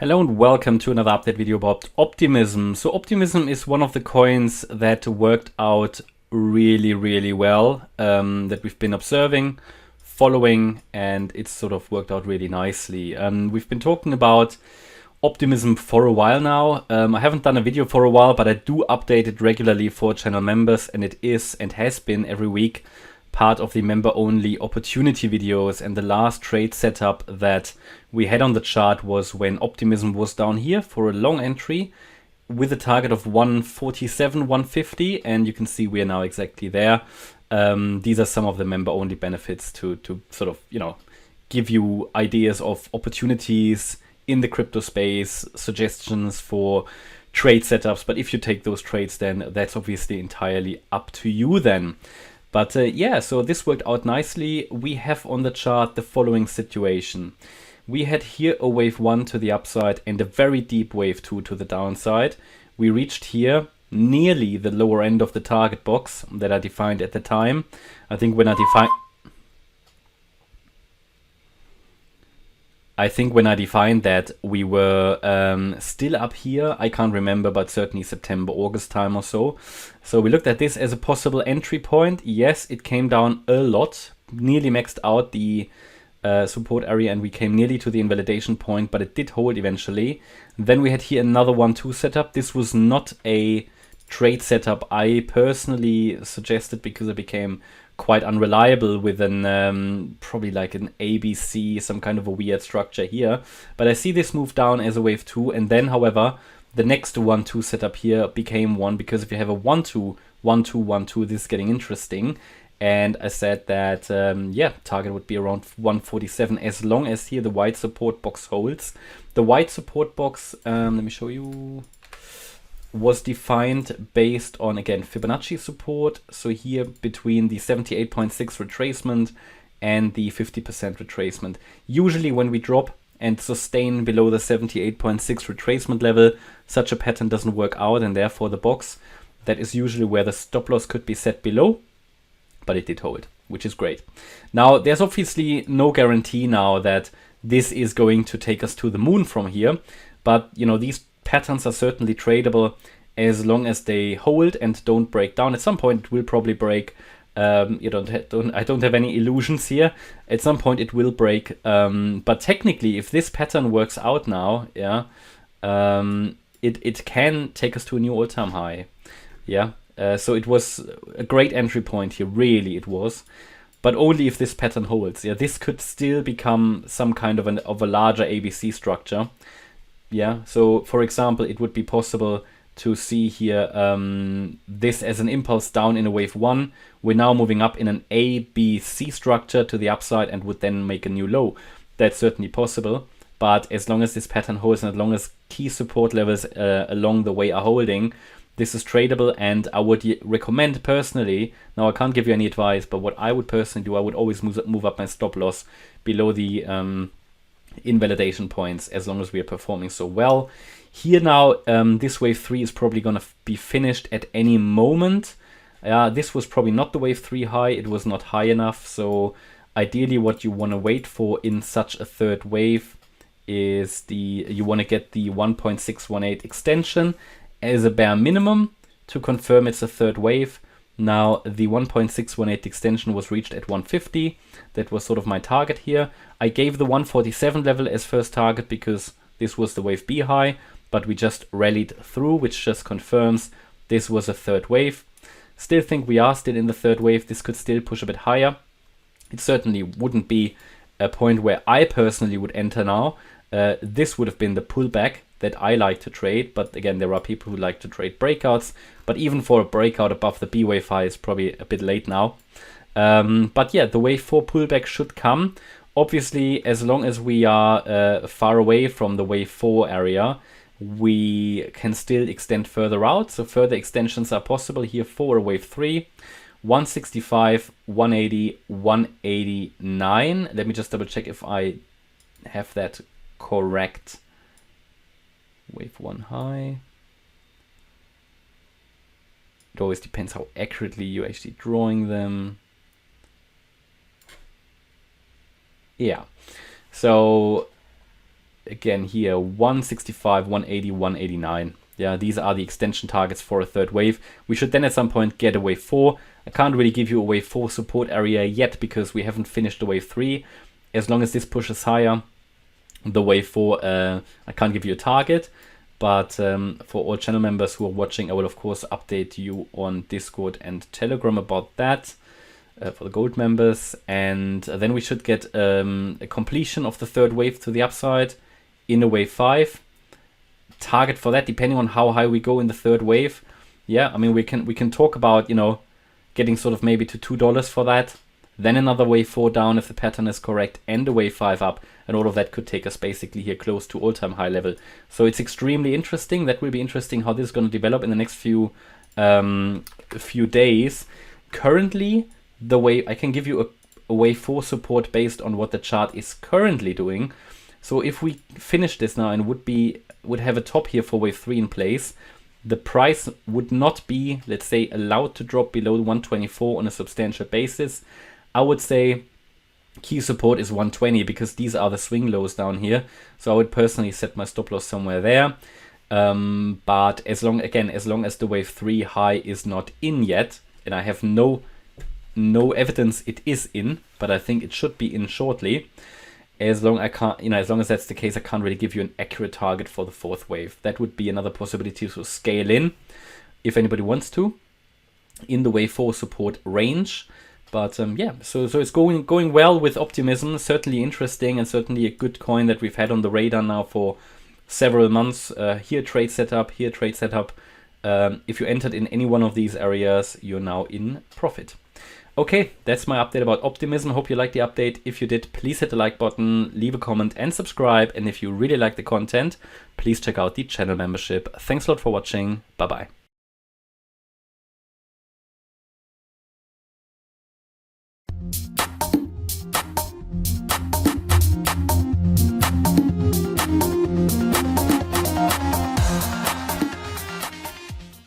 Hello and welcome to another update video about Optimism. So Optimism is one of the coins that worked out really well, that we've been observing, following, and it's sort of worked out really nicely. We've been talking about Optimism for a while now. I haven't done a video for a while, but I do update it regularly for channel members, and it is and has been every week part of the member-only opportunity videos. And the last trade setup that we had on the chart was when Optimism was down here for a long entry with a target of 147, 150, and you can see we are now exactly there. These are some of the member-only benefits to sort of, give you ideas of opportunities in the crypto space, suggestions for trade setups. But if you take those trades, then that's obviously entirely up to you then. But yeah, so this worked out nicely. We have on the chart the following situation. We had here a wave 1 to the upside and a very deep wave 2 to the downside. We reached here nearly the lower end of the target box that I defined at the time. I think when I defined that, we were still up here. I can't remember, but certainly September, August time or so. So we looked at this as a possible entry point. Yes, it came down a lot, nearly maxed out the support area, and we came nearly to the invalidation point, but it did hold eventually. Then we had here another 1-2 setup. This was not a trade setup I personally suggested because it became quite unreliable with an probably like an ABC, some kind of a weird structure here. But I see this move down as a wave 2, and then however the next 1-2 setup here became one, because if you have a 1-2, 1-2, 1-2, this is getting interesting. And I said that yeah, target would be around 147 as long as here the white support box holds. The white support box, let me show you, was defined based on, again, Fibonacci support. So here between the 78.6 retracement and the 50% retracement. Usually when we drop and sustain below the 78.6 retracement level, such a pattern doesn't work out, and therefore the box, that is usually where the stop loss could be set below, but it did hold, which is great. Now, there's obviously no guarantee now that this is going to take us to the moon from here, but these patterns are certainly tradable as long as they hold and don't break down. At some point it will probably break. I don't have any illusions here. At some point it will break, but technically if this pattern works out now, yeah, it can take us to a new all-time high. Yeah, so it was a great entry point here, really it was, but only if this pattern holds. Yeah, this could still become some kind of a larger ABC structure. Yeah, so for example, it would be possible to see here this as an impulse down in a wave 1. We're now moving up in an ABC structure to the upside and would then make a new low. That's certainly possible, but as long as this pattern holds and as long as key support levels along the way are holding, this is tradable. And I would recommend personally, now I can't give you any advice, but what I would personally do, I would always move up my stop loss below the invalidation points as long as we are performing so well. Here now, this wave 3 is probably going to be finished at any moment. This was probably not the wave 3 high, it was not high enough. So ideally what you want to wait for in such a third wave is you want to get the 1.618 extension as a bare minimum to confirm it's a third wave. Now the 1.618 extension was reached at 150. That was sort of my target here. I gave the 147 level as first target because this was the wave B high, but we just rallied through, which just confirms this was a third wave. Still think we are still in the third wave. This could still push a bit higher. It certainly wouldn't be a point where I personally would enter now. This would have been the pullback that I like to trade, but again, there are people who like to trade breakouts, but even for a breakout above the B wave high is probably a bit late now. But yeah, the wave 4 pullback should come. Obviously, as long as we are far away from the wave 4 area, we can still extend further out. So further extensions are possible here for a wave 3. 165, 180, 189. Let me just double check if I have that correct. Wave 1 high. It always depends how accurately you're actually drawing them. Yeah, so again here 165, 180, 189. Yeah, these are the extension targets for a third wave. We should then at some point get a wave 4. I can't really give you a wave 4 support area yet because we haven't finished the wave 3. As long as this pushes higher, the wave 4, I can't give you a target. But for all channel members who are watching, I will of course update you on Discord and Telegram about that for the gold members. And then we should get a completion of the third wave to the upside in a wave 5. Target for that, depending on how high we go in the third wave. Yeah, I mean, we can talk about, you know, getting sort of maybe to $2 for that. Then another wave 4 down if the pattern is correct, and a wave 5 up, and all of that could take us basically here close to all-time high level. So it's extremely interesting. That will be interesting how this is going to develop in the next few days. Currently, the way I can give you a wave 4 support based on what the chart is currently doing. So if we finish this now and would have a top here for wave 3 in place, the price would not be, let's say, allowed to drop below 124 on a substantial basis. I would say key support is 120 because these are the swing lows down here. So I would personally set my stop loss somewhere there. But as long as the wave 3 high is not in yet, and I have no evidence it is in, but I think it should be in shortly. As long as that's the case, I can't really give you an accurate target for the fourth wave. That would be another possibility to scale in if anybody wants to in the wave 4 support range. But yeah, so it's going well with Optimism. Certainly interesting and certainly a good coin that we've had on the radar now for several months. Here trade setup, here trade setup. If you entered in any one of these areas, you're now in profit. Okay, that's my update about Optimism. Hope you liked the update. If you did, please hit the like button, leave a comment and subscribe. And if you really like the content, please check out the channel membership. Thanks a lot for watching. Bye-bye.